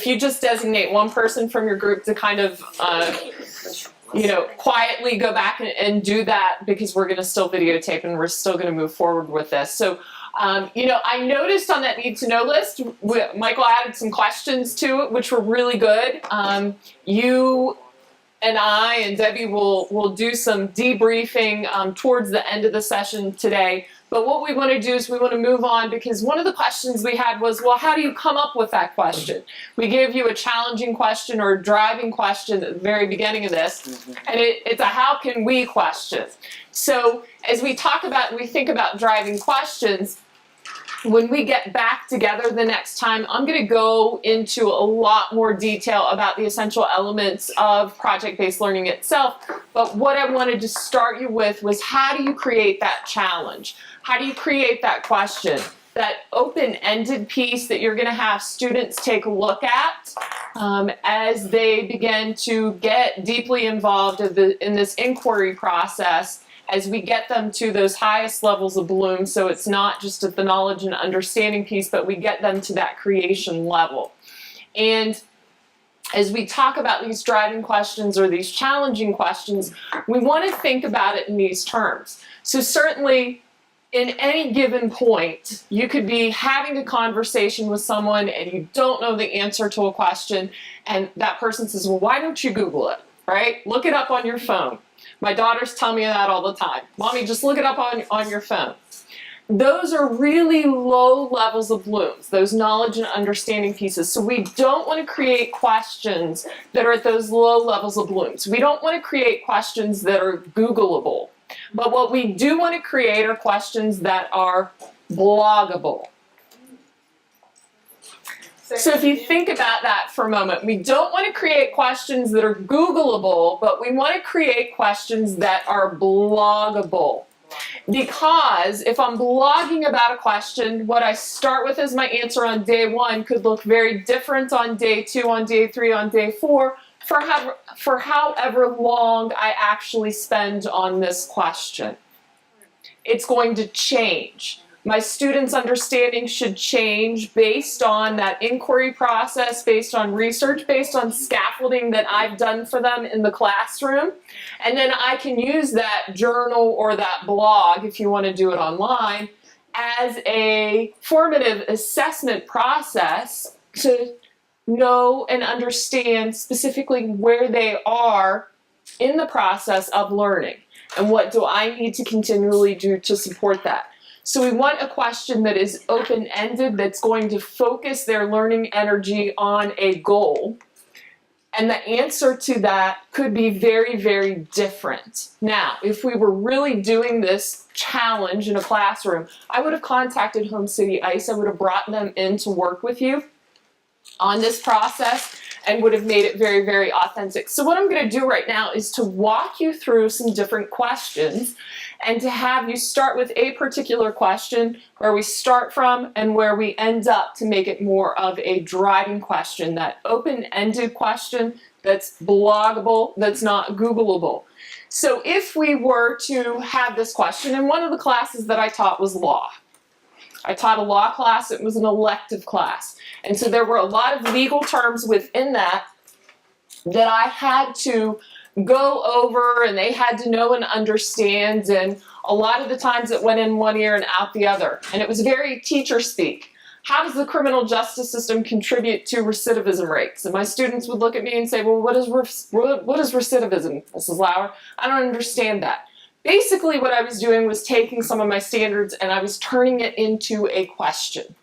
you just designate one person from your group to kind of, quietly go back and do that, because we're going to still videotape and we're still going to move forward with this. So, I noticed on that need to know list, Michael added some questions to it, which were really good. You and I and Debbie will do some debriefing towards the end of the session today. But what we want to do is we want to move on, because one of the questions we had was, well, how do you come up with that question? We give you a challenging question or a driving question at the very beginning of this, and it's a how can we question. So as we talk about and we think about driving questions, when we get back together the next time, I'm going to go into a lot more detail about the essential elements of project-based learning itself. But what I wanted to start you with was, how do you create that challenge? How do you create that question? That open-ended piece that you're going to have students take a look at as they begin to get deeply involved in this inquiry process, as we get them to those highest levels of bloom. So it's not just at the knowledge and understanding piece, but we get them to that creation level. And as we talk about these driving questions or these challenging questions, we want to think about it in these terms. So certainly, in any given point, you could be having a conversation with someone and you don't know the answer to a question, and that person says, well, why don't you Google it, right? Look it up on your phone. My daughters tell me that all the time. Mommy, just look it up on your phone. Those are really low levels of blooms, those knowledge and understanding pieces. So we don't want to create questions that are at those low levels of blooms. We don't want to create questions that are Googleable. But what we do want to create are questions that are bloggable. So if you think about that for a moment, we don't want to create questions that are Googleable, but we want to create questions that are bloggable. Because if I'm blogging about a question, what I start with as my answer on day 1 could look very different on day 2, on day 3, on day 4, for however long I actually spend on this question. It's going to change. My students' understanding should change based on that inquiry process, based on research, based on scaffolding that I've done for them in the classroom. And then I can use that journal or that blog, if you want to do it online, as a formative assessment process to know and understand specifically where they are in the process of learning and what do I need to continually do to support that. So we want a question that is open-ended, that's going to focus their learning energy on a goal. And the answer to that could be very, very different. Now, if we were really doing this challenge in a classroom, I would have contacted Home City ICE. I would have brought them in to work with you on this process and would have made it very, very authentic. So what I'm going to do right now is to walk you through some different questions and to have you start with a particular question, where we start from and where we end up, to make it more of a driving question, that open-ended question that's bloggable, that's not Googleable. So if we were to have this question, and one of the classes that I taught was law. I taught a law class. It was an elective class. And so there were a lot of legal terms within that I had to go over, and they had to know and understand, and a lot of the times it went in one ear and out the other. And it was very teacher speak. How does the criminal justice system contribute to recidivism rates? And my students would look at me and say, well, what is recidivism, Mrs. Lauer? I don't understand that. Basically what I was doing was taking some of my standards and I was turning it into a question.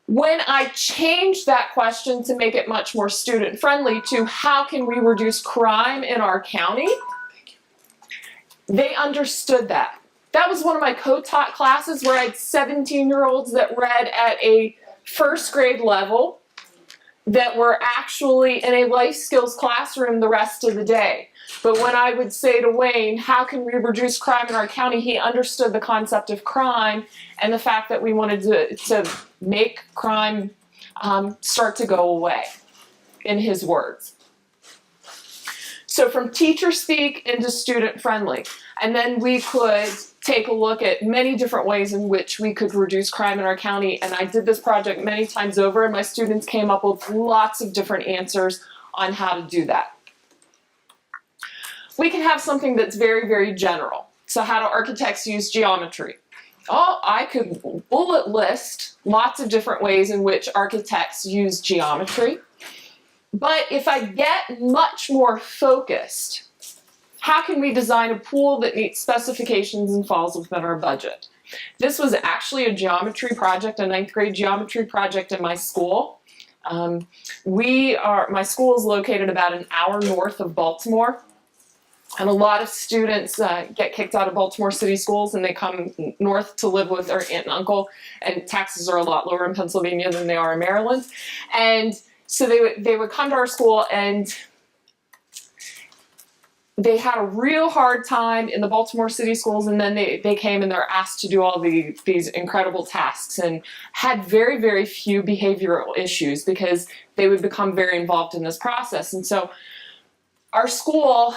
When I changed that question to make it much more student-friendly to how can we reduce crime in our county, they understood that. That was one of my co-taught classes where I had 17-year-olds that read at a first grade level that were actually in a life skills classroom the rest of the day. But when I would say to Wayne, how can we reduce crime in our county, he understood the concept of crime and the fact that we wanted to make crime start to go away, in his words. So from teacher speak into student friendly. And then we could take a look at many different ways in which we could reduce crime in our county. And I did this project many times over, and my students came up with lots of different answers on how to do that. We can have something that's very, very general. So how do architects use geometry? Oh, I could bullet list lots of different ways in which architects use geometry. But if I get much more focused, how can we design a pool that meets specifications and falls within our budget? This was actually a geometry project, a 9th grade geometry project in my school. My school is located about an hour north of Baltimore. And a lot of students get kicked out of Baltimore City schools and they come north to live with their aunt and uncle, and taxes are a lot lower in Pennsylvania than they are in Maryland. And so they would come to our school, and they had a real hard time in the Baltimore City schools, and then they came and they're asked to do all these incredible tasks and had very, very few behavioral issues because they would become very involved in this process. And so our school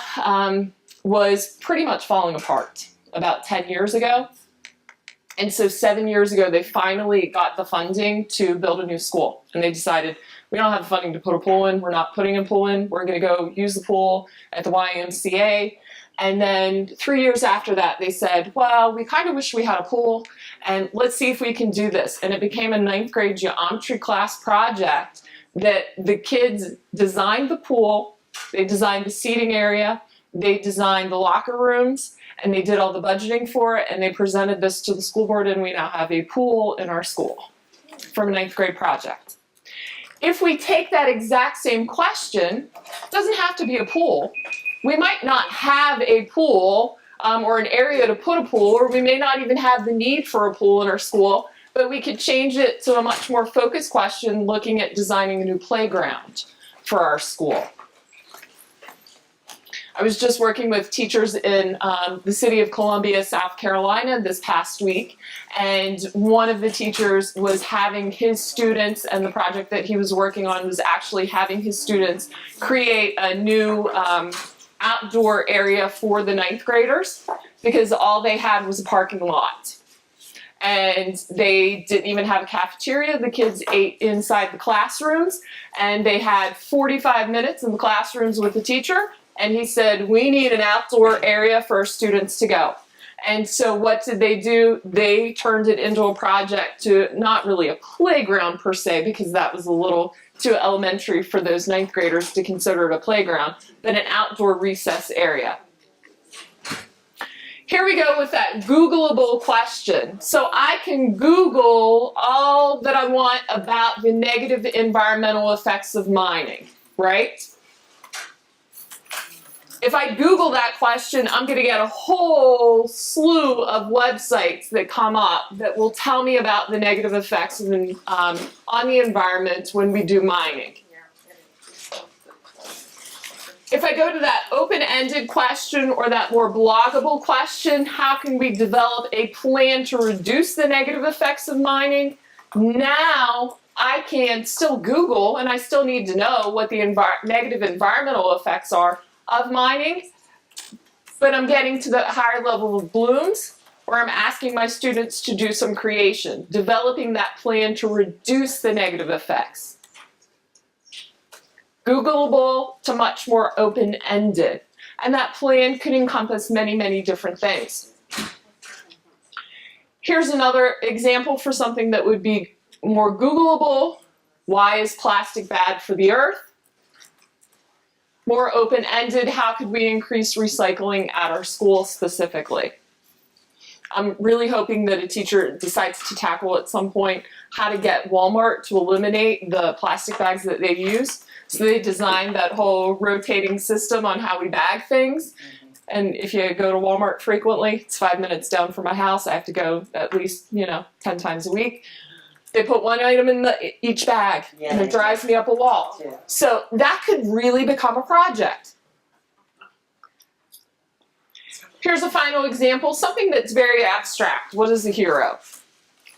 was pretty much falling apart about 10 years ago. And so 7 years ago, they finally got the funding to build a new school. And they decided, we don't have the funding to put a pool in. We're not putting a pool in. We're going to go use the pool at the YMCA. And then 3 years after that, they said, well, we kind of wish we had a pool, and let's see if we can do this. And it became a 9th grade geometry class project that the kids designed the pool. They designed the seating area, they designed the locker rooms, and they did all the budgeting for it, and they presented this to the school board, and we now have a pool in our school from a 9th grade project. If we take that exact same question, it doesn't have to be a pool. We might not have a pool or an area to put a pool, or we may not even have the need for a pool in our school, but we could change it to a much more focused question looking at designing a new playground for our school. I was just working with teachers in the city of Columbia, South Carolina this past week, and one of the teachers was having his students, and the project that he was working on was actually having his students create a new outdoor area for the 9th graders, because all they had was a parking lot. And they didn't even have a cafeteria. The kids ate inside the classrooms, and they had 45 minutes in the classrooms with the teacher. And he said, we need an outdoor area for our students to go. And so what did they do? They turned it into a project to not really a playground per se, because that was a little too elementary for those 9th graders to consider it a playground, but an outdoor recess area. Here we go with that Googleable question. So I can Google all that I want about the negative environmental effects of mining, right? If I Google that question, I'm going to get a whole slew of websites that come up that will tell me about the negative effects on the environment when we do mining. If I go to that open-ended question or that more bloggable question, how can we develop a plan to reduce the negative effects of mining? Now I can still Google, and I still need to know what the negative environmental effects are of mining, but I'm getting to the higher level of blooms, where I'm asking my students to do some creation, developing that plan to reduce the negative effects. Googleable to much more open-ended, and that plan could encompass many, many different things. Here's another example for something that would be more Googleable. Why is plastic bad for the earth? More open-ended, how could we increase recycling at our school specifically? I'm really hoping that a teacher decides to tackle at some point how to get Walmart to eliminate the plastic bags that they use. So they designed that whole rotating system on how we bag things. And if you go to Walmart frequently, it's 5 minutes down from my house. I have to go at least, 10 times a week. They put one item in each bag, and it drives me up a wall. So that could really become a project. Here's a final example, something that's very abstract. What is a hero?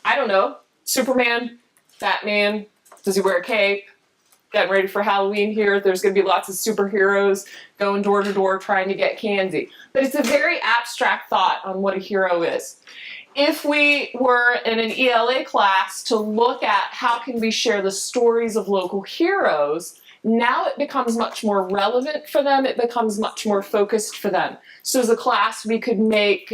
I don't know. Superman? Batman? Does he wear a cape? getting ready for Halloween here. There's going to be lots of superheroes going door to door trying to get candy. But it's a very abstract thought on what a hero is. If we were in an ELA class to look at how can we share the stories of local heroes, now it becomes much more relevant for them. It becomes much more focused for them. So as a class, we could make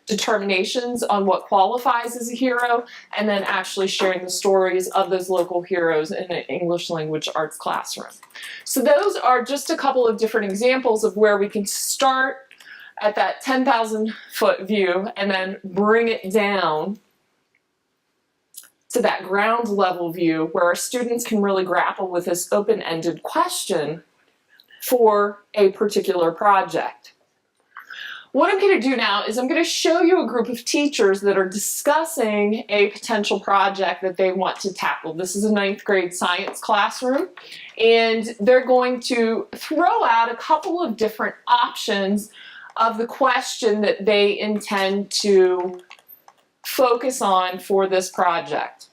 determinations on what qualifies as a hero, and then actually sharing the stories of those local heroes in an English language arts classroom. So those are just a couple of different examples of where we can start at that 10,000 foot view and then bring it down to that ground level view where our students can really grapple with this open-ended question for a particular project. What I'm going to do now is I'm going to show you a group of teachers that are discussing a potential project that they want to tackle. This is a 9th grade science classroom, and they're going to throw out a couple of different options of the question that they intend to focus on for this project.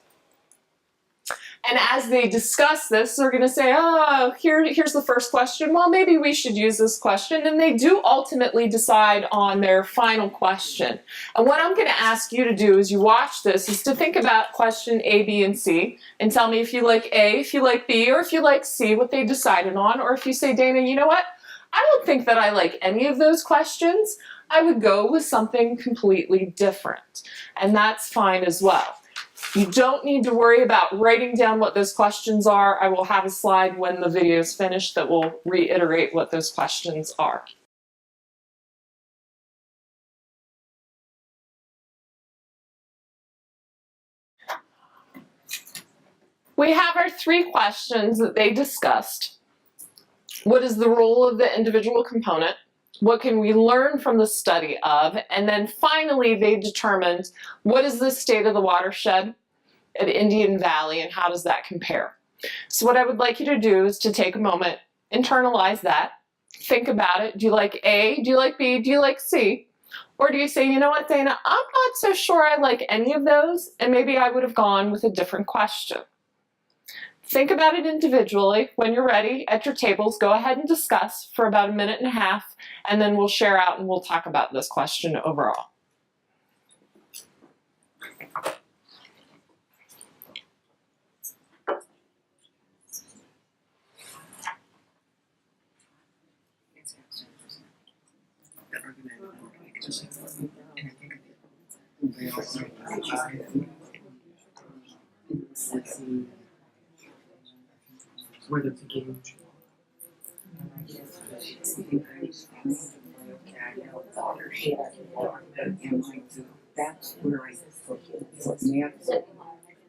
And as they discuss this, they're going to say, oh, here's the first question. Well, maybe we should use this question. And they do ultimately decide on their final question. And what I'm going to ask you to do as you watch this is to think about question A, B, and C, and tell me if you like A, if you like B, or if you like C, what they decided on. Or if you say, Dana, you know what? I don't think that I like any of those questions. I would go with something completely different. And that's fine as well. You don't need to worry about writing down what those questions are. I will have a slide when the video is finished that will reiterate what those questions are. We have our 3 questions that they discussed. What is the role of the individual component? What can we learn from the study of? And then finally, they determined what is the state of the watershed at Indian Valley and how does that compare? So what I would like you to do is to take a moment, internalize that, think about it. Do you like A? Do you like B? Do you like C? Or do you say, you know what, Dana, I'm not so sure I like any of those, and maybe I would have gone with a different question. Think about it individually. When you're ready at your tables, go ahead and discuss for about 1.5 minutes, and then we'll share out and we'll talk about this question overall. Where the beginning. That's where I put math,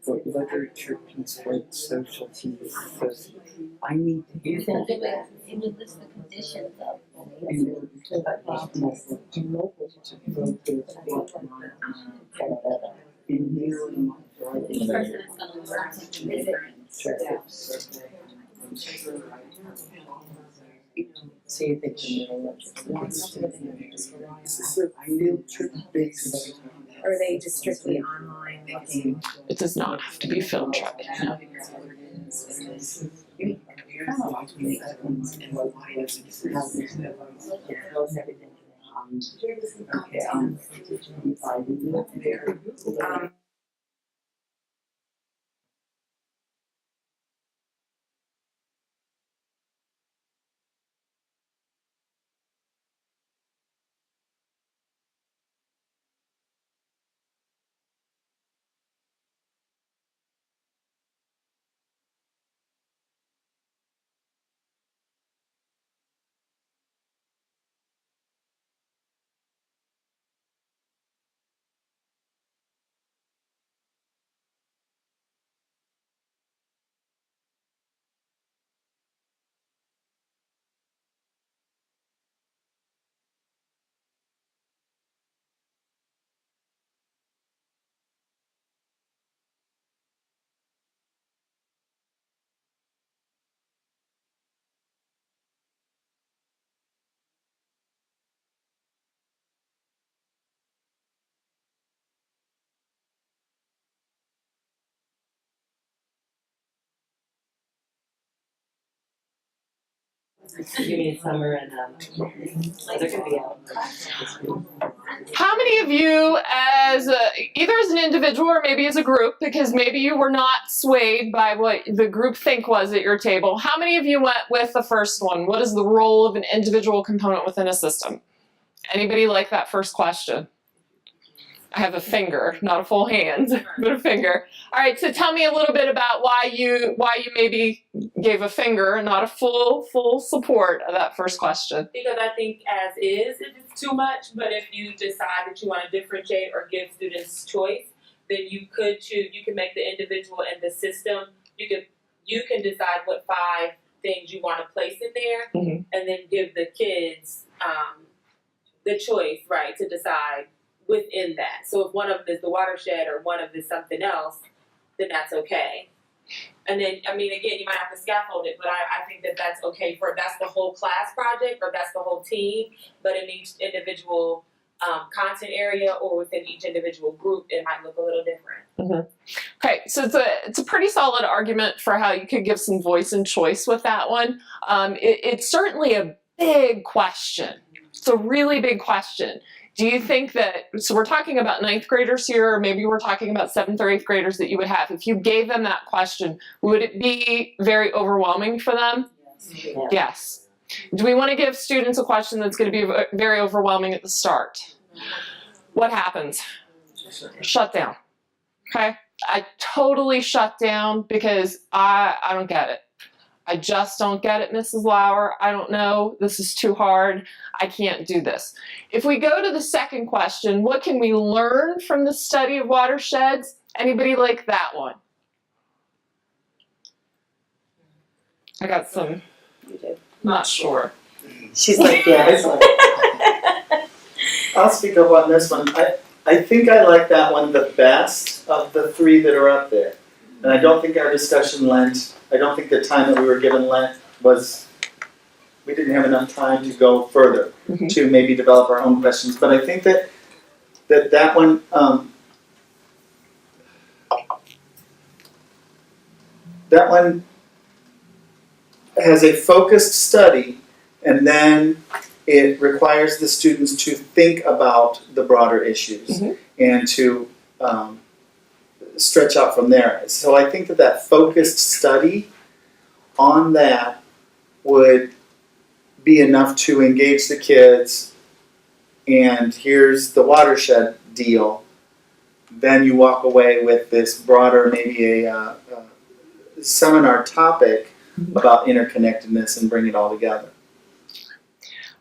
put literature, put social teams, because I need to hear that. It would list the conditions of. Each person is gonna learn something different. See if it's in the field trip based. Or are they just strictly online looking? It does not have to be field trip. No. You need summer and they're gonna be out. How many of you, as either as an individual or maybe as a group, because maybe you were not swayed by what the group think was at your table, how many of you went with the first one? What is the role of an individual component within a system? Anybody like that first question? I have a finger, not a full hand, but a finger. All right, so tell me a little bit about why you maybe gave a finger and not a full support of that first question. Because I think as is, if it's too much, but if you decide that you want to differentiate or give students choice, then you could choose, you can make the individual and the system, you can decide what 5 things you want to place in there, Mhm. and then give the kids the choice, right, to decide within that. So if one of them is the watershed or one of them is something else, then that's okay. And then, I mean, again, you might have to scaffold it, but I think that that's okay that's the whole class project or that's the whole team, but in each individual content area or within each individual group, it might look a little different. Okay, so it's a pretty solid argument for how you could give some voice and choice with that one. It's certainly a big question. It's a really big question. Do you think that, so we're talking about 9th graders here, or maybe we're talking about 7th or 8th graders that you would have. If you gave them that question, would it be very overwhelming for them? Yeah. Yes. Do we want to give students a question that's going to be very overwhelming at the start? What happens? Shut down. Okay? I totally shut down because I don't get it. I just don't get it, Mrs. Lauer. I don't know. This is too hard. I can't do this. If we go to the second question, what can we learn from the study of watersheds? Anybody like that one? I got some. You did. Not sure. She's like, yes. I'll speak up on this one. I think I like that one the best of the 3 that are up there. And I don't think our discussion I don't think the time that we were given we didn't have enough time to go further Mhm. to maybe develop our own questions. But I think that one, that one has a focused study, and then it requires the students to think about the broader issues Mhm. and to stretch out from there. So I think that focused study on that would be enough to engage the kids, and here's the watershed deal. Then you walk away with this broader, maybe a seminar topic about interconnectedness and bring it all together.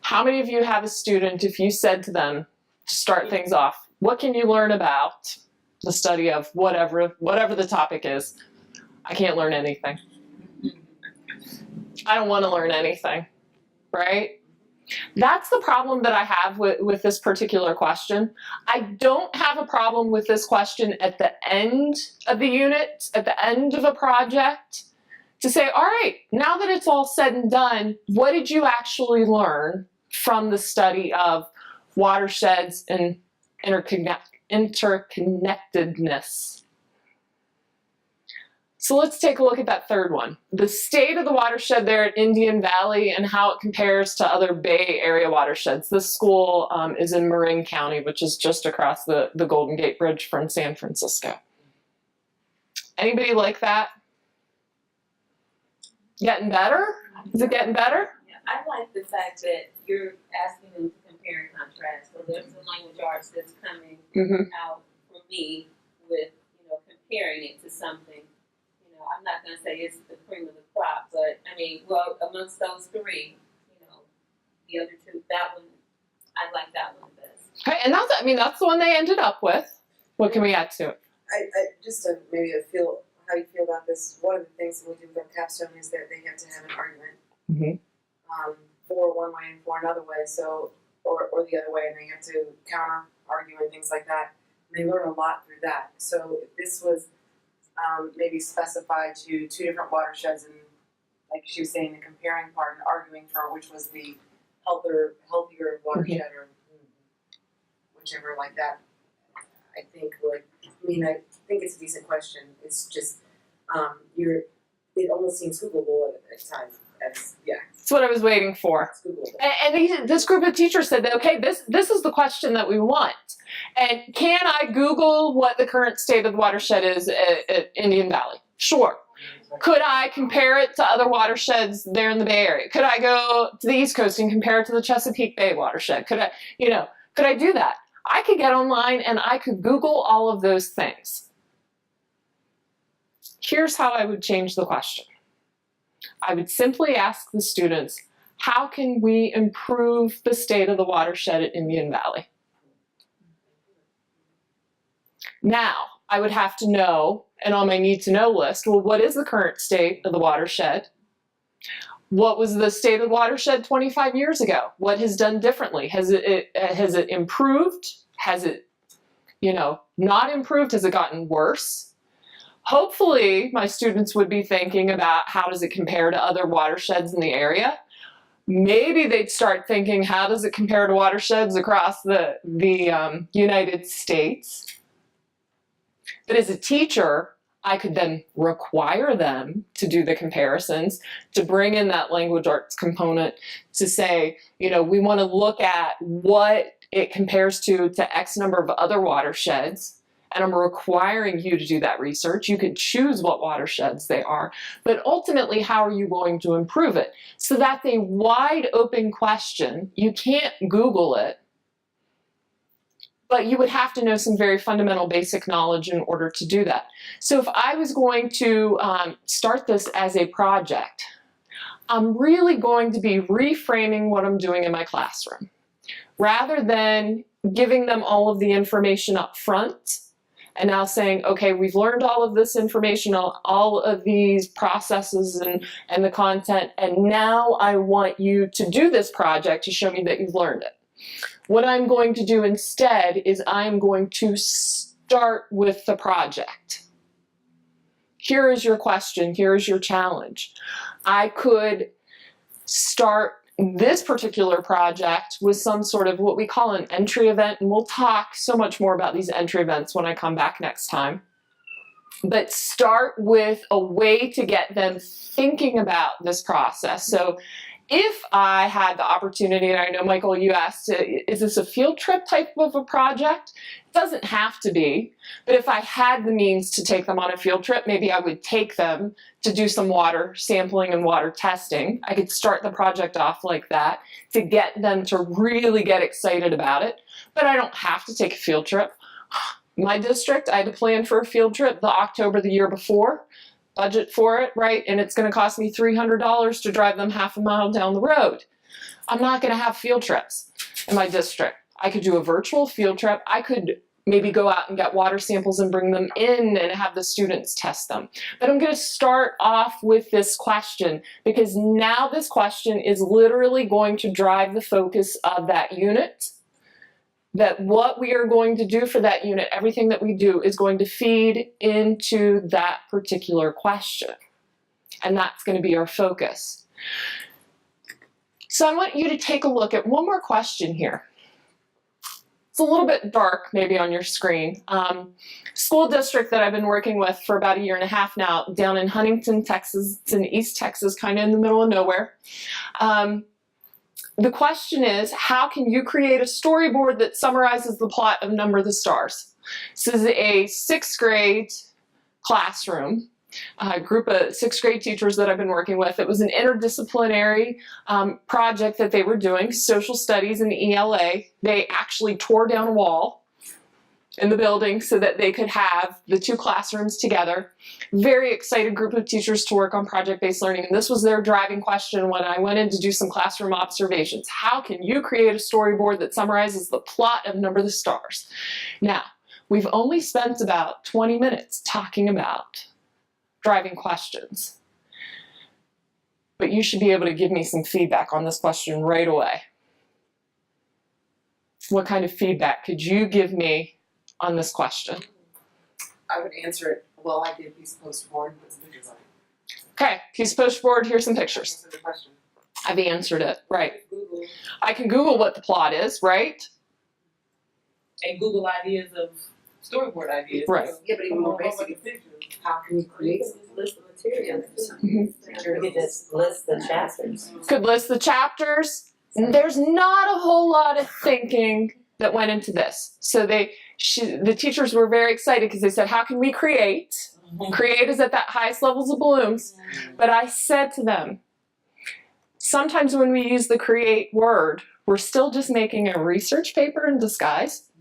How many of you have a student, if you said to them, to start things off, what can you learn about the study of whatever the topic is? I can't learn anything. I don't want to learn anything, right? That's the problem that I have with this particular question. I don't have a problem with this question at the end of the unit, at the end of a project, to say, all right, now that it's all said and done, what did you actually learn from the study of watersheds and interconnectedness? So let's take a look at that third one. The state of the watershed there at Indian Valley and how it compares to other Bay Area watersheds. This school is in Marin County, which is just across the Golden Gate Bridge from San Francisco. Anybody like that? Getting better? Is it getting better? I like the fact that you're asking them to compare and contrast. So there's some language arts that's coming Mm-hmm. out for me with, comparing it to something. I'm not gonna say it's the cream of the crop, but I mean, well, amongst those 3, the other 2, that one, I like that one the best. Okay, and that's the one they ended up with. What can we add to it? I just to maybe feel how you feel about this. One of the things that we do with our capstone is that they have to have an argument Mhm. for one way and for another way. So or the other way, and they have to counter argue and things like that. And they learn a lot through that. So if this was maybe specified to 2 different watersheds, and like she was saying, the comparing part and arguing for which was the healthier watershed or whichever like that. I think I think it's a decent question. It's just it almost seems Googleable at times. That's what I was waiting for. Let's Google it. And this group of teachers said that, okay, this is the question that we want. And can I Google what the current state of the watershed is at Indian Valley? Sure. Could I compare it to other watersheds there in the Bay Area? Could I go to the East Coast and compare it to the Chesapeake Bay watershed? Could I do that? I could get online and I could Google all of those things. Here's how I would change the question. I would simply ask the students, how can we improve the state of the watershed at Indian Valley? Now, I would have to know, and on my need to know list, well, what is the current state of the watershed? What was the state of the watershed 25 years ago? What has done differently? Has it improved? Has it, not improved? Has it gotten worse? Hopefully, my students would be thinking about how does it compare to other watersheds in the area. Maybe they'd start thinking, how does it compare to watersheds across the United States? But as a teacher, I could then require them to do the comparisons, to bring in that language arts component, to say, we want to look at what it compares to X number of other watersheds. And I'm requiring you to do that research. You can choose what watersheds they are, but ultimately, how are you going to improve it? So that's a wide open question. You can't Google it, but you would have to know some very fundamental basic knowledge in order to do that. So if I was going to start this as a project, I'm really going to be reframing what I'm doing in my classroom. Rather than giving them all of the information up front, and now saying, okay, we've learned all of this information, all of these processes and the content, and now I want you to do this project to show me that you've learned it. What I'm going to do instead is I'm going to start with the project. Here is your question, here is your challenge. I could start this particular project with some sort of what we call an entry event, and we'll talk so much more about these entry events when I come back next time. But start with a way to get them thinking about this process. So if I had the opportunity, and I know, Michael, you asked, is this a field trip type of a project? It doesn't have to be, but if I had the means to take them on a field trip, maybe I would take them to do some water sampling and water testing. I could start the project off like that to get them to really get excited about it, but I don't have to take a field trip. My district, I had to plan for a field trip the October the year before. Budget for it, right? And it's going to cost me $300 to drive them half a mile down the road. I'm not going to have field trips in my district. I could do a virtual field trip. I could maybe go out and get water samples and bring them in and have the students test them. But I'm going to start off with this question, because now this question is literally going to drive the focus of that unit. That what we are going to do for that unit, everything that we do, is going to feed into that particular question. And that's going to be our focus. So I want you to take a look at one more question here. It's a little bit dark maybe on your screen. School district that I've been working with for about 1.5 years now, down in Huntington, Texas. It's in East Texas, kind of in the middle of nowhere. The question is, how can you create a storyboard that summarizes the plot of Number the Stars? This is a 6th grade classroom, a group of 6th grade teachers that I've been working with. It was an interdisciplinary project that they were doing, social studies and ELA. They actually tore down a wall in the building so that they could have the 2 classrooms together. Very excited group of teachers to work on project-based learning, and this was their driving question when I went in to do some classroom observations. How can you create a storyboard that summarizes the plot of Number the Stars? Now, we've only spent about 20 minutes talking about driving questions, but you should be able to give me some feedback on this question right away. What kind of feedback could you give me on this question? I would answer it, well, I did piece of poster board with some pictures on it. Okay, piece of poster board, here's some pictures. Answer the question. I've answered it, right. Google. I can Google what the plot is, right? And Google ideas of storyboard ideas. Right. Yeah, but even more basic, how can we create List the material. Mhm. We could just list the chapters. Could list the chapters. There's not a whole lot of thinking that went into this. So the teachers were very excited because they said, how can we create? Create is at that highest levels of blooms. But I said to them, sometimes when we use the create word, we're still just making a research paper in disguise,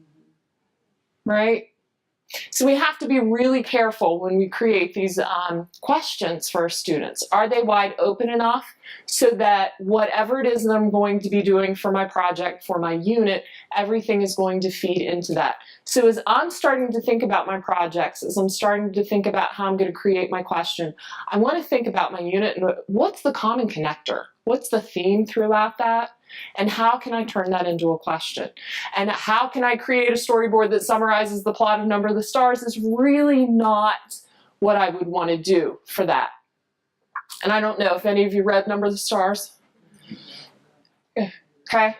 right? So we have to be really careful when we create these questions for our students. Are they wide open enough so that whatever it is that I'm going to be doing for my project, for my unit, everything is going to feed into that. So as I'm starting to think about my projects, as I'm starting to think about how I'm going to create my question, I want to think about my unit and what's the common connector? What's the theme throughout that? And how can I turn that into a question? And how can I create a storyboard that summarizes the plot of Number of the Stars is really not what I would want to do for that. And I don't know if any of you read Number of the Stars. Okay.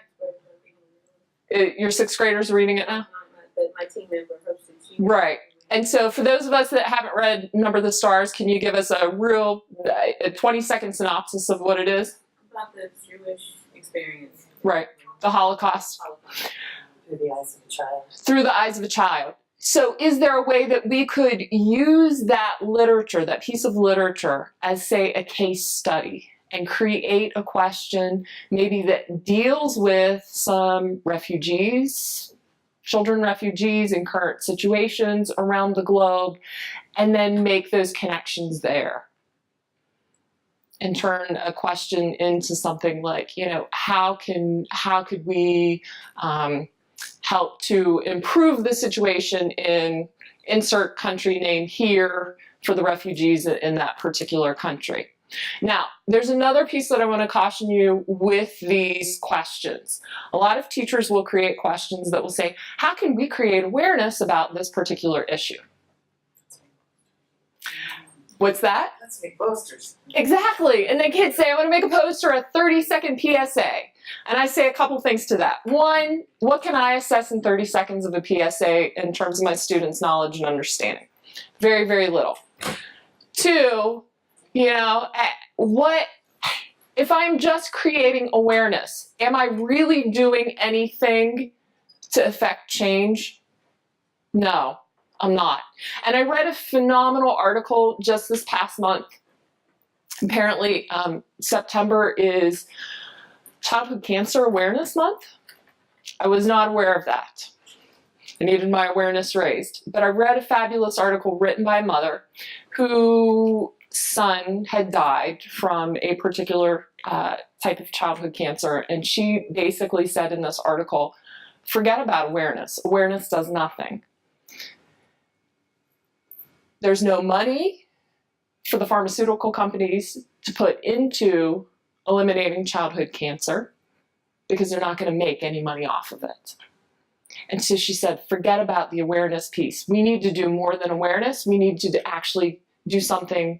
Your sixth graders are reading it now? But my team member hosted. Right. And so for those of us that haven't read Number of the Stars, can you give us a real 20-second synopsis of what it is? About the Jewish experience. Right. The Holocaust. Through the eyes of a child. Through the eyes of a child. So is there a way that we could use that literature, that piece of literature, as, say, a case study and create a question maybe that deals with some refugees, children refugees in current situations around the globe, and then make those connections there? And turn a question into something like, you know, how could we help to improve the situation in insert country name here for the refugees in that particular country. Now, there's another piece that I want to caution you with these questions. A lot of teachers will create questions that will say, how can we create awareness about this particular issue? What's that? Let's make posters. Exactly. And the kids say, I want to make a poster, a 30-second PSA. And I say a couple things to that. One, what can I assess in 30 seconds of a PSA in terms of my students' knowledge and understanding? Very, very little. Two, you know, if I'm just creating awareness, am I really doing anything to affect change? No. I'm not. And I read a phenomenal article just this past month. Apparently, September is Childhood Cancer Awareness Month. I was not aware of that. I needed my awareness raised. But I read a fabulous article written by a mother whose son had died from a particular type of childhood cancer. And she basically said in this article, forget about awareness. Awareness does nothing. There's no money for the pharmaceutical companies to put into eliminating childhood cancer because they're not going to make any money off of it. And so she said, forget about the awareness piece. We need to do more than awareness. We need to actually do something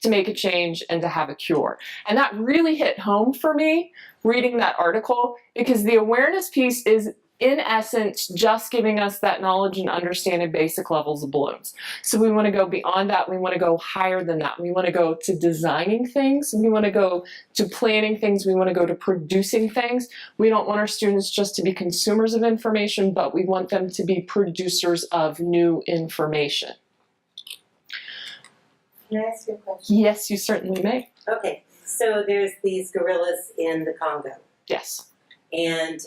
to make a change and to have a cure. And that really hit home for me reading that article, because the awareness piece is in essence just giving us that knowledge and understanding basic levels of blooms. So we want to go beyond that. We want to go higher than that. We want to go to designing things. We want to go to planning things. We want to go to producing things. We don't want our students just to be consumers of information, but we want them to be producers of new information. Can I ask you a question? Yes, you certainly may. Okay, so there's these gorillas in the Congo, Yes. and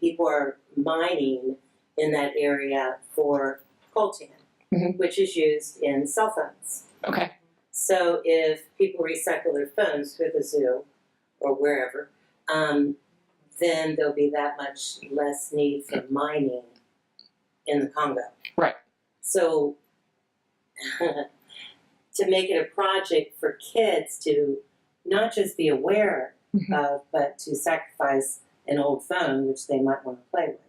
people are mining in that area for coltan, Mhm. which is used in cell phones. Okay. So if people recycle their phones through the zoo or wherever, then there'll be that much less need for mining in the Congo. Right. So to make it a project for kids to not just be aware Mhm. of, but to sacrifice an old phone, which they might want to play with.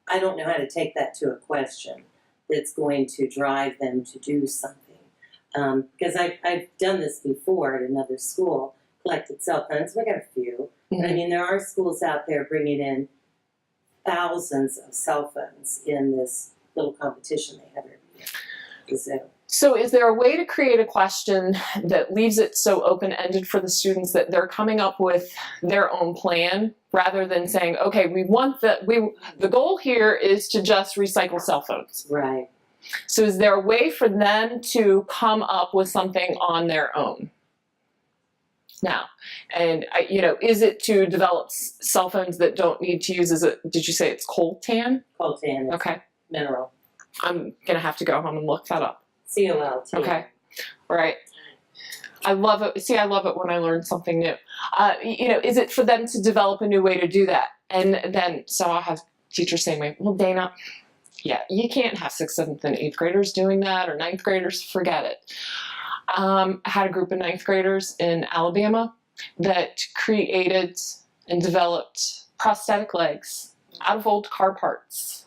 I don't know how to take that to a question that's going to drive them to do something. Because I've done this before at another school, collected cell phones. We got a few. I mean, there are schools out there bringing in thousands of cell phones in this little competition they have every the Zoom. So is there a way to create a question that leaves it so open-ended for the students that they're coming up with their own plan rather than saying, okay, the goal here is to just recycle cell phones. Right. So is there a way for them to come up with something on their own? Now, and is it to develop cell phones that don't need to use, did you say it's coltan? Coltan, Okay, mineral. I'm gonna have to go home and look that up. COLT. Okay, right. I love it. See, I love it when I learn something new. Is it for them to develop a new way to do that? And then, so I'll have teachers saying, well, Dana, yeah, you can't have 6th, 7th, and 8th graders doing that, or 9th graders, forget it. I had a group of 9th graders in Alabama that created and developed prosthetic legs out of old car parts,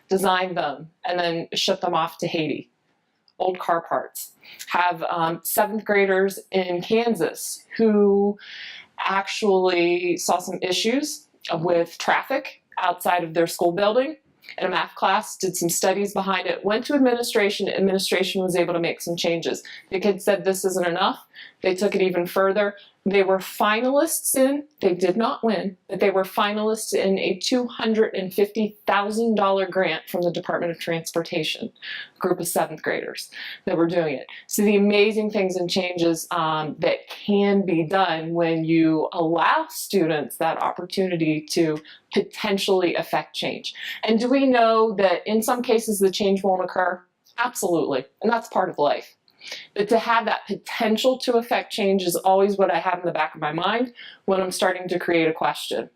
designed them, and then shipped them off to Haiti. Old car parts. Have 7th graders in Kansas who actually saw some issues with traffic outside of their school building in a math class, did some studies behind it, went to administration. Administration was able to make some changes. The kids said this isn't enough. They took it even further. They were finalists they did not win, but they were finalists in a $250,000 grant from the Department of Transportation, a group of 7th graders that were doing it. So the amazing things and changes that can be done when you allow students that opportunity to potentially affect change. And do we know that in some cases the change won't occur? Absolutely, and that's part of life. But to have that potential to affect change is always what I have in the back of my mind when I'm starting to create a question.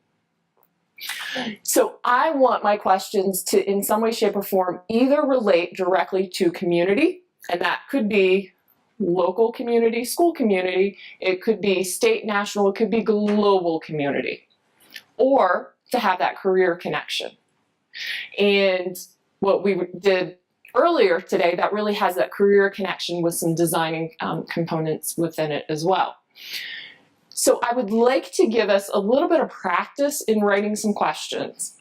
So I want my questions to, in some way, shape, or form, either relate directly to community, and that could be local community, school community, it could be state, national, it could be global community, or to have that career connection. And what we did earlier today, that really has that career connection with some designing components within it as well. So I would like to give us a little bit of practice in writing some questions.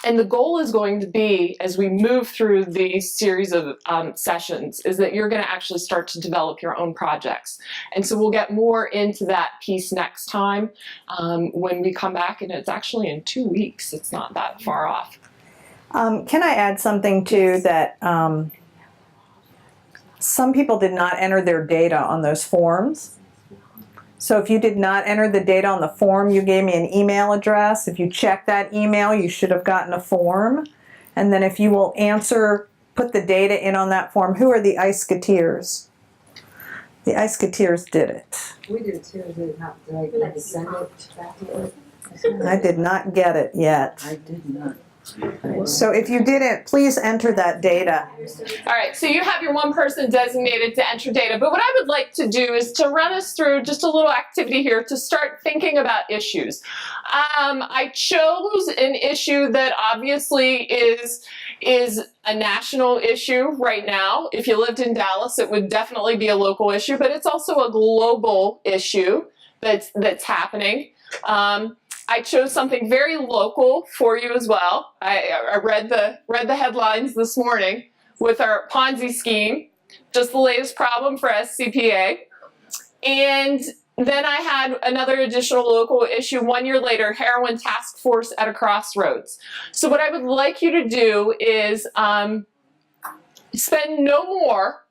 And the goal is going to be, as we move through these series of sessions, is that you're going to actually start to develop your own projects. And so we'll get more into that piece next time when we come back, and it's actually in 2 weeks. It's not that far off. Can I add something too, that some people did not enter their data on those forms. So if you did not enter the data on the form, you gave me an email address. If you check that email, you should have gotten a form. And then if you will put the data in on that form, who are the ice-skateers? The ice-skateers did it. We did too, did I send it back to you? I did not get it yet. I did not. So if you didn't, please enter that data. All right, so you have your one person designated to enter data, but what I would like to do is to run us through just a little activity here to start thinking about issues. I chose an issue that obviously is a national issue right now. If you lived in Dallas, it would definitely be a local issue, but it's also a global issue that's happening. I chose something very local for you as well. I read the headlines this morning with our Ponzi scheme, just the latest problem for SCPA. And then I had another additional local issue 1 year later, heroin task force at a crossroads. So what I would like you to do is spend no more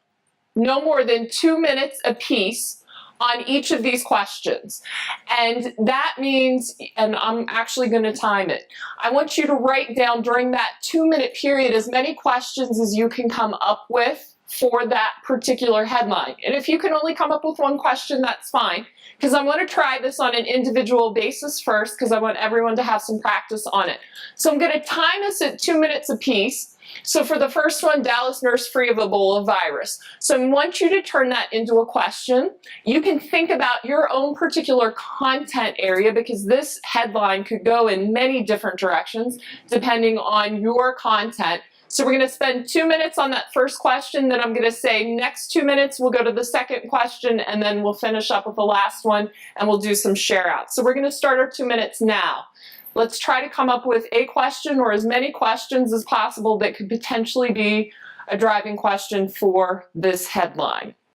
than 2 minutes apiece on each of these questions. And that means, and I'm actually going to time it, I want you to write down during that 2 minute period as many questions as you can come up with for that particular headline. And if you can only come up with one question, that's fine, because I want to try this on an individual basis first, because I want everyone to have some practice on it. So I'm going to time us at 2 minutes apiece. So for the first one, Dallas nurse free of Ebola virus. So I want you to turn that into a question. You can think about your own particular content area, because this headline could go in many different directions depending on your content. So we're going to spend 2 minutes on that first question, then I'm going to say next 2 minutes we'll go to the second question, and then we'll finish up with the last one and we'll do some share outs. So we're going to start our 2 minutes now. Let's try to come up with a question or as many questions as possible that could potentially be a driving question for this headline.